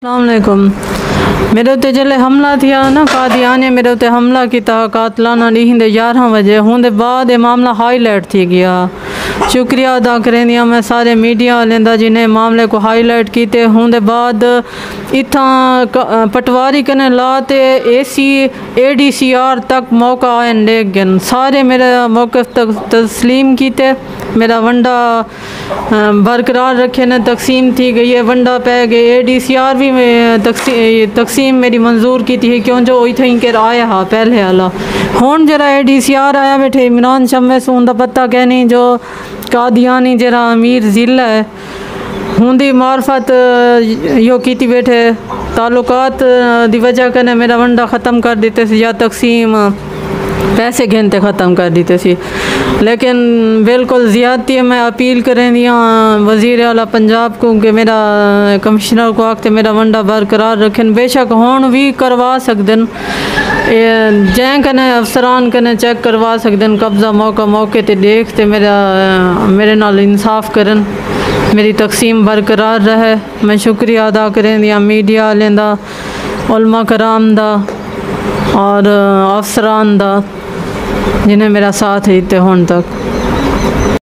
अस्सलामुअलैकुम। मेरे उत्ते जल्ले हमला थिया ना कादियाने मेरे उत्ते हमला किया कातलाना ॾींहं 11 बजे होंदे बाद ये मामला हाईलाइट थी गया। शुक्रिया अदा करें दिया मैं सारे मीडिया वालें दा जिन्हें मामले को हाईलाइट किते। होंदे बाद इत्था पटवारी कने लाते ADCR तक मौका आयन ले गन सारे मेरा मौक़िफ़ तक तस्लीम किते। मेरा वंडा बरकरार रखे ने तकसीम थी गई है वंडा पै गए ADCR भी तकसीम मेरी मंजूर की थी क्यों जो इथें कर आया हा पहले आला हुन जरा ADCR आया बैठे इमरान शम्स उनका पता कहनी जो कादियानी जरा अमीर ज़िला है हुंदी मार्फत यो की बैठे ताल्लुकात दी वजह कने मेरा वंडा ख़त्म कर देते सी या तकसीम पैसे घेनते ख़त्म कर देते सी। लेकिन बिल्कुल ज़्यादती मैं अपील करें दिया वज़ीर आला पंजाब को कि मेरा कमिश्नर को आखते मेरा वंडा बरकरार रखें। बेशक होन भी करवा सकदन जैं कने अफसरान कने चेक करवा सकदन कब्ज़ा मौके ते देखते मेरे नाल इंसाफ करन मेरी तकसीम बरकरार रहे। मैं शुक्रिया अदा करें दिया मीडिया वालें दा उलमा कराम दा और अफसरान दा जिन्हें मेरा साथ दिते हुण तक।